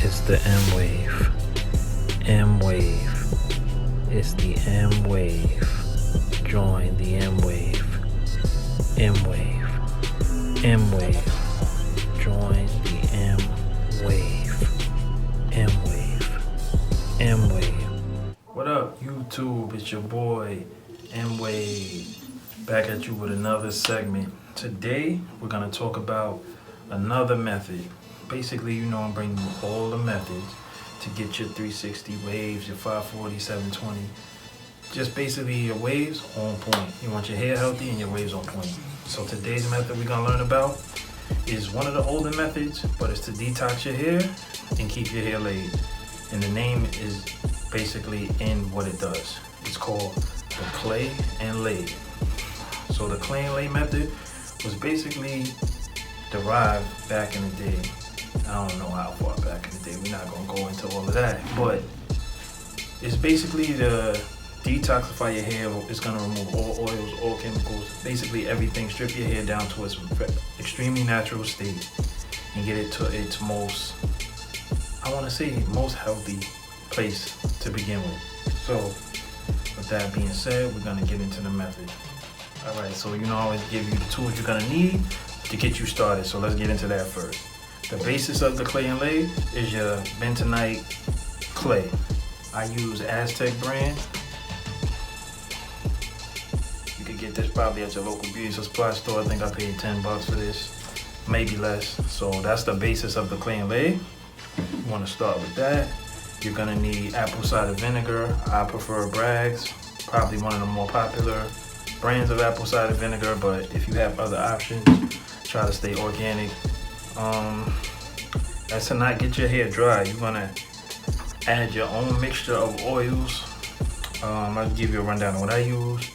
It's the M wave. M wave. It's the M wave. Join the M wave. M wave. M wave. Join the M wave. M wave. M wave. What up, YouTube? It's your boy M Wave. Back at you with another segment. Today we're gonna talk about another method. Basically, I'm bringing you all the methods to get your 360 waves, your 540, 720. Just basically your waves on point. You want your hair healthy and your waves on point. So today's method we're gonna learn about is one of the older methods, but it's to detox your hair and keep your hair laid. And the name is basically in what it does. It's called the clay and lay. So the clay and lay method was basically derived back in the day. I don't know how far back in the day. We're not gonna go into all of that, but it's basically to detoxify your hair. It's gonna remove all oils, all chemicals, basically everything. Strip your hair down to its extremely natural state and get it to its most, I want to say, most healthy place to begin with. So with that being said, we're gonna get into the method. All right, so I always give you the tools you're gonna need to get you started. So let's get into that first. The basis of the clay and lay is your bentonite clay. I use Aztec brand. You could get this probably at your local beauty supply store. I think I paid $10 for this, maybe less. So that's the basis of the clay and lay. You want to start with that. You're gonna need apple cider vinegar. I prefer Bragg's, probably one of the more popular brands of apple cider vinegar, but if you have other options, try to stay organic. That's to not get your hair dry. You're gonna add your own mixture of oils. I'll give you a rundown of what I use.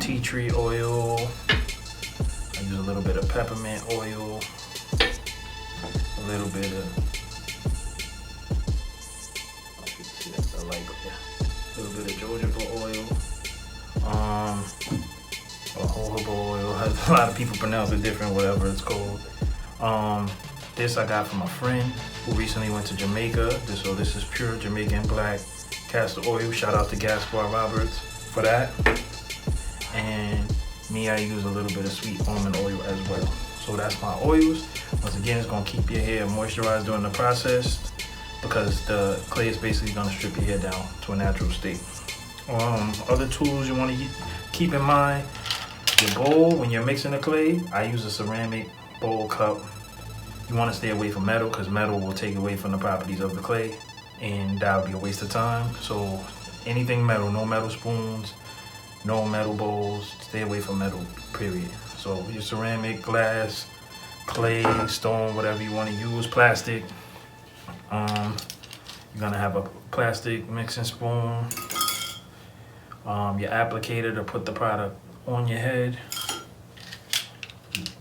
Tea tree oil. I use a little bit of peppermint oil. A little bit of jojoba oil. Jojoba oil. A lot of people pronounce it different, whatever it's called. This I got from a friend who recently went to Jamaica. So this is pure Jamaican black castor oil. Shout out to Gaspar Roberts for that. And me, I use a little bit of sweet almond oil as well. So that's my oils. Once again, it's gonna keep your hair moisturized during the process because the clay is basically gonna strip your hair down to a natural state. Other tools you wanna keep in mind, your bowl. When you're mixing the clay, I use a ceramic bowl cup. You want to stay away from metal because metal will take away from the properties of the clay and that would be a waste of time. So anything metal, no metal spoons, no metal bowls, stay away from metal, period. So your ceramic, glass, clay, stone, whatever you want to use, plastic. You're gonna have a plastic mixing spoon, your applicator to put the product on your head,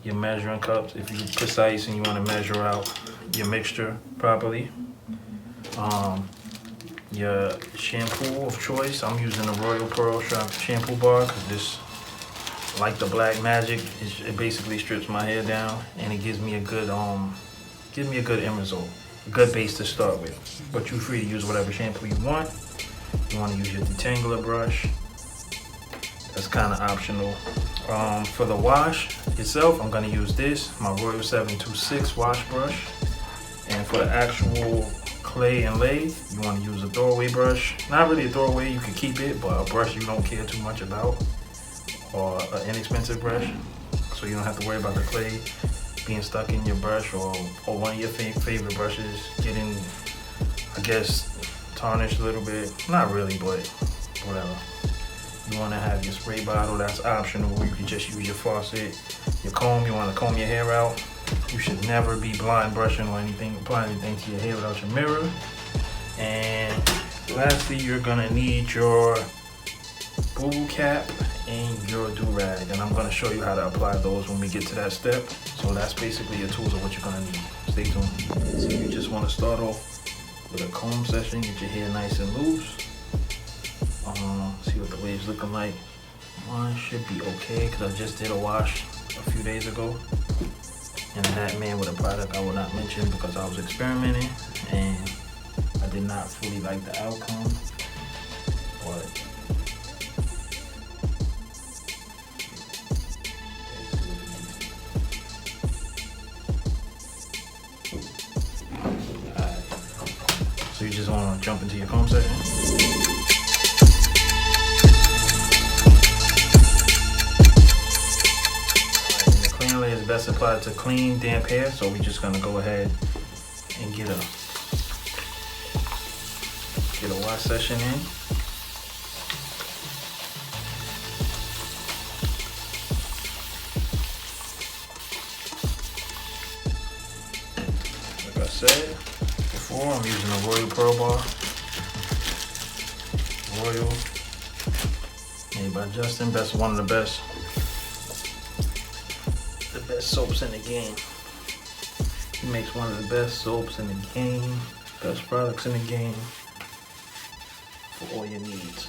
your measuring cups if you're precise and you want to measure out your mixture properly, your shampoo of choice. I'm using the Royal Pearl shampoo bar because this, like the Black Magic, it basically strips my hair down and it gives me a good end result, a good base to start with. But you're free to use whatever shampoo you want. You want to use your detangler brush. That's kind of optional. For the wash itself, I'm going to use this, my Royal 726 wash brush. And for the actual clay and lay, you want to use a throwaway brush. Not really a throwaway, you can keep it, but a brush you don't care too much about, or an inexpensive brush, so you don't have to worry about the clay being stuck in your brush or one of your favorite brushes getting, I guess, tarnished a little bit. Not really, but whatever. You want to have your spray bottle, that's optional. You can just use your faucet. Your comb, you want to comb your hair out. You should never be blind brushing or applying anything to your hair without your mirror. And lastly, you're going to need your boo-boo cap and your do-rag. And I'm going to show you how to apply those when we get to that step. So that's basically your tools of what you're going to need. Stay tuned. So you just want to start off with a comb session, get your hair nice and loose. See what the waves looking like. Mine should be okay because I just did a wash a few days ago. in a hat man with a product I will not mention because I was experimenting and I did not fully like the outcome. But so you just want to jump into your comb section. And the clean layer is best applied to clean, damp hair. So we're just gonna go ahead and get a wash session in. Like I said before, I'm using a Royal Pearl Bar. Royal, made by Justin. One of the best soaps in the game. He makes one of the best soaps in the game, best products in the game for all your needs.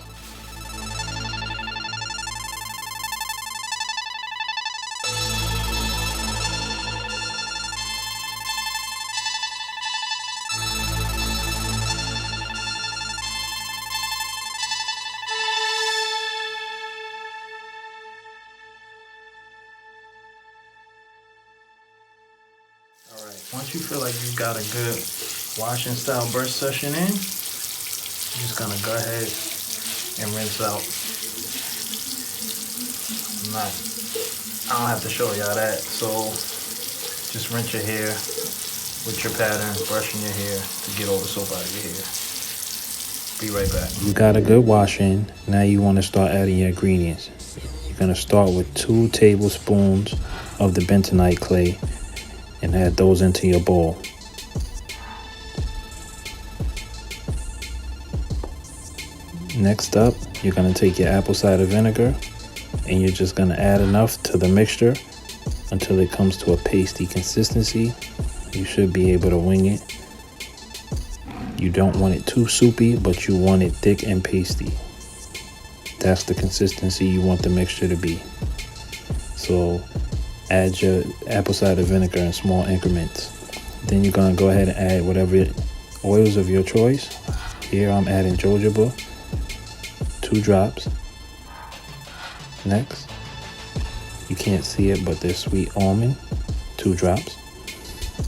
Once you feel like you've got a good washing style brush session in, you're just gonna go ahead and rinse out. I don't have to show y'all that, so just rinse your hair with your pattern, brushing your hair to get all the soap out of your hair. Be right back. You got a good wash in. Now you want to start adding your ingredients. You're gonna start with 2 tablespoons of the bentonite clay and add those into your bowl. Next up, you're gonna take your apple cider vinegar and you're just gonna add enough to the mixture until it comes to a pasty consistency. You should be able to wing it. You don't want it too soupy, but you want it thick and pasty. That's the consistency you want the mixture to be. So add your apple cider vinegar in small increments. Then you're gonna go ahead and add whatever oils of your choice. Here I'm adding jojoba, 2 drops. Next, you can't see it, but there's sweet almond, 2 drops.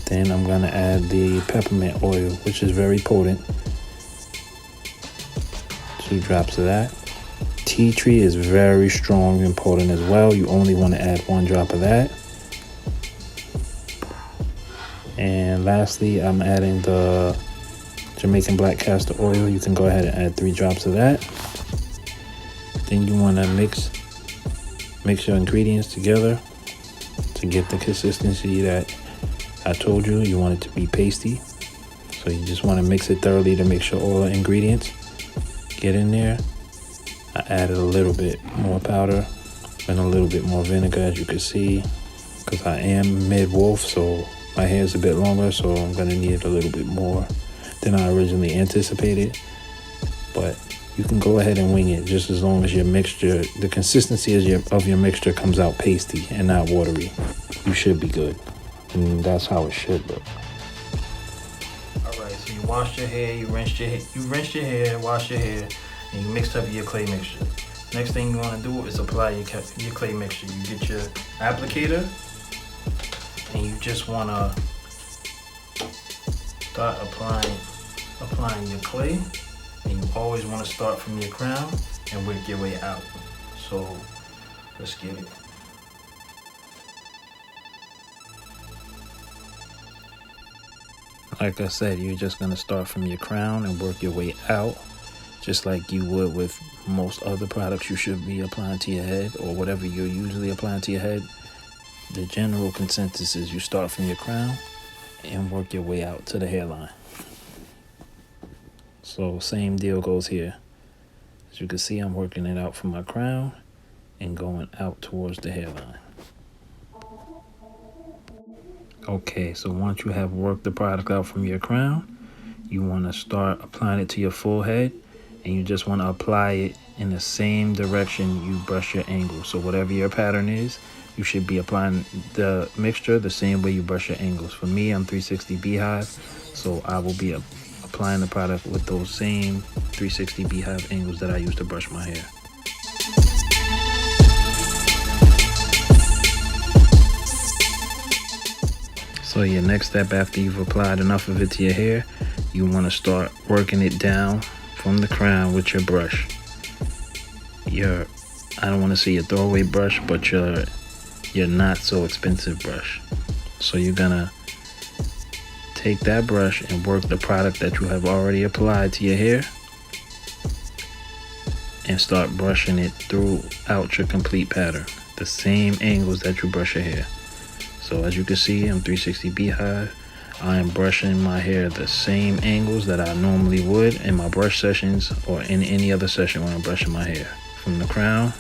Then I'm gonna add the peppermint oil, which is very potent, 2 drops of that. Tea tree is very strong and potent as well. You only want to add 1 drop of that. And lastly, I'm adding the Jamaican black castor oil. You can go ahead and add 3 drops of that. Then you want to mix your ingredients together to get the consistency that I told you. You want it to be pasty. So you just want to mix it thoroughly to make sure all the ingredients get in there. I added a little bit more powder and a little bit more vinegar, as you can see, because I am mid-wolf, so my hair is a bit longer, so I'm gonna need a little bit more than I originally anticipated. But you can go ahead and wing it just as long as your mixture, the consistency of your mixture comes out pasty and not watery. You should be good, and that's how it should look. All right, so you washed your hair, you rinsed your hair, washed your hair, and you mixed up your clay mixture. Next thing you want to do is apply your clay mixture. You get your applicator and you just want to start applying your clay, and you always want to start from your crown and work your way out. So let's get it. Like I said, you're just going to start from your crown and work your way out, just like you would with most other products you should be applying to your head, or whatever you're usually applying to your head. The general consensus is you start from your crown and work your way out to the hairline. So same deal goes here. As you can see, I'm working it out from my crown and going out towards the hairline. Okay, so once you have worked the product out from your crown, you want to start applying it to your full head, and you just want to apply it in the same direction you brush your angle. So whatever your pattern is, you should be applying the mixture the same way you brush your angles. For me, I'm 360 Beehive, so I will be applying the product with those same 360 Beehive angles that I use to brush my hair. So your next step after you've applied enough of it to your hair, you want to start working it down from the crown with your brush. I don't want to say your throwaway brush, but your not so expensive brush. So you're gonna take that brush and work the product that you have already applied to your hair and start brushing it throughout your complete pattern, the same angles that you brush your hair. So as you can see, I'm 360 Beehive. I am brushing my hair the same angles that I normally would in my brush sessions or in any other session when I'm brushing my hair, from the crown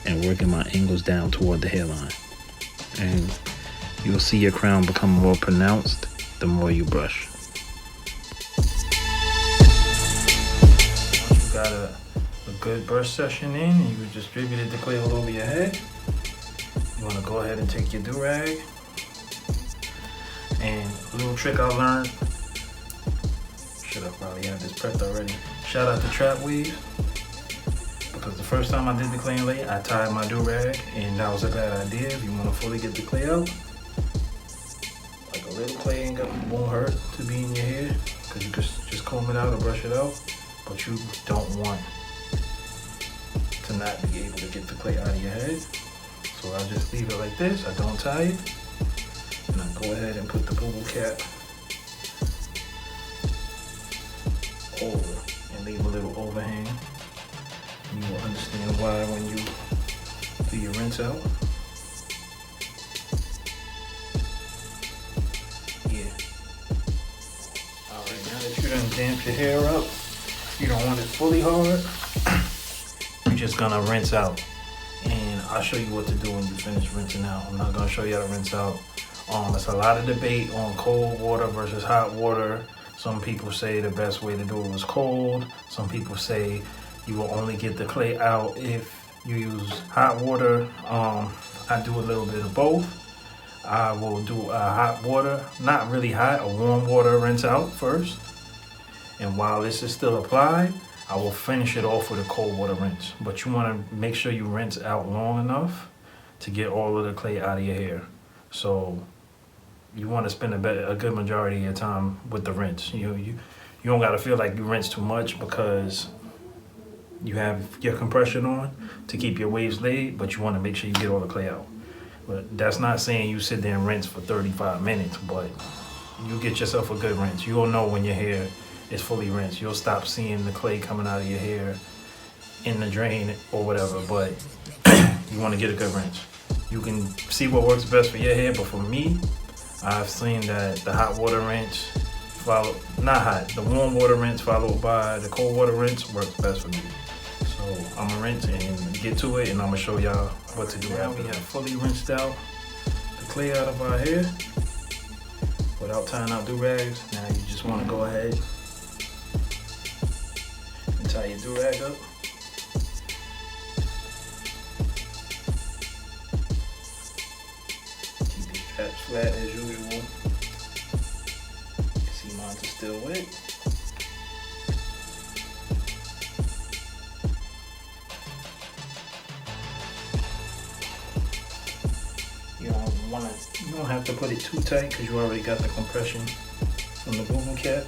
and working my angles down toward the hairline. And you'll see your crown become more pronounced the more you brush. Once you got a good brush session in and you distributed the clay all over your head, you want to go ahead and take your do-rag. And a little trick I learned, should have probably had this prepped already. Shout out to Trap Weave, because the first time I did the clay and lay, I tied my do-rag, and that was a bad idea. If you want to fully get the clay out, like a little clay won't hurt to be in your hair, because you can just comb it out or brush it out, but you don't want to not be able to get the clay out of your head. So I just leave it like this, I don't tie it, and I go ahead and put the boo-boo cap over and leave a little overhang. You will understand why when you do your rinse out. Yeah. Alright, now that you done damped your hair up, you don't want it fully hard, you're just gonna rinse out. And I'll show you what to do when you finish rinsing out. I'm not gonna show you how to rinse out. There's a lot of debate on cold water versus hot water. Some people say the best way to do it was cold. Some people say you will only get the clay out if you use hot water. I do a little bit of both. I will do a hot water, not really hot, a warm water rinse out first. And while this is still applied, I will finish it off with a cold water rinse. But you want to make sure you rinse out long enough to get all of the clay out of your hair. So you want to spend a good majority of your time with the rinse. You don't got to feel like you rinse too much, because you have your compression on to keep your waves laid, but you want to make sure you get all the clay out. But that's not saying you sit there and rinse for 35 minutes, but you get yourself a good rinse. You'll know when your hair is fully rinsed. You'll stop seeing the clay coming out of your hair in the drain or whatever, but you want to get a good rinse. You can see what works best for your hair, but for me, I've seen that the hot water rinse the warm water rinse followed by the cold water rinse works best for me. So I'm gonna rinse and get to it, and I'm gonna show y'all what to do. Now we have fully rinsed out the clay out of our hair without tying out do-rags. Now you just wanna go ahead and tie your do-rag up. Keep your straps flat as usual. See, mine is still wet. You don't have to put it too tight, because you already got the compression from the boo-boo cap.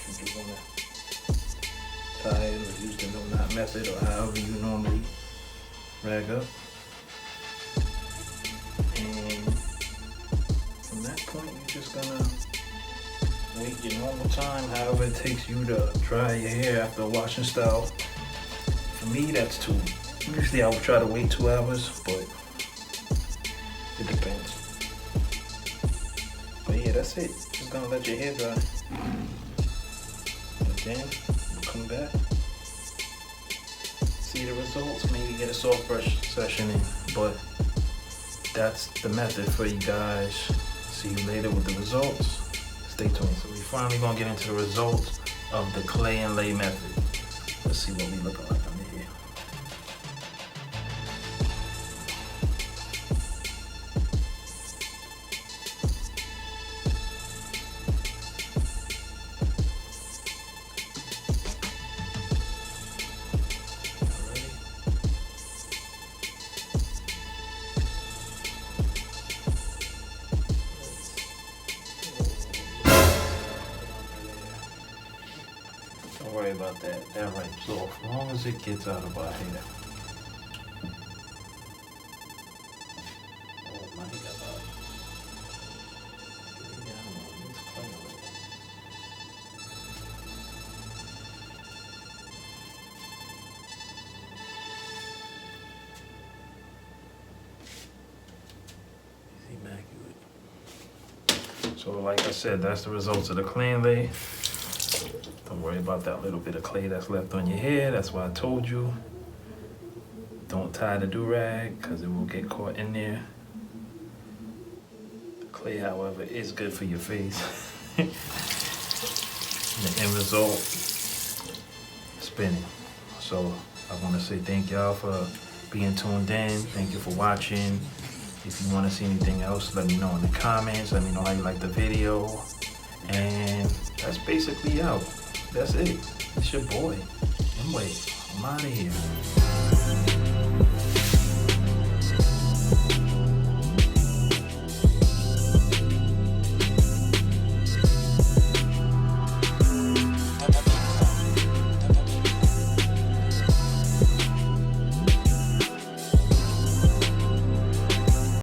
You do want to tie it or use the no knot method, or however you normally rag up. And from that point, you're just gonna wait your normal time, however it takes you to dry your hair after a washing style. For me, that's 2. Usually I would try to wait 2 hours, but it depends. But yeah, that's it. Just gonna let your hair dry. And then we'll come back, see the results, maybe get a soft brush session in. But that's the method for you guys. See you later with the results. Stay tuned. So we're finally gonna get into the results of the clay and lay method. Let's see what we looking like under here. Don't worry about that. That wipes off as long as it gets out of our hair. Oh my God. Get down on this clay. It's immaculate. So like I said, that's the results of the clean lay. Don't worry about that little bit of clay that's left on your hair. That's why I told you. Don't tie the do-rag because it will get caught in there. The clay, however, is good for your face. And the end result, spinning. So I want to say thank y'all for being tuned in. Thank you for watching. If you want to see anything else, let me know in the comments. Let me know how you like the video. And that's basically out. That's it. It's your boy, M-Wave. I'm out of here.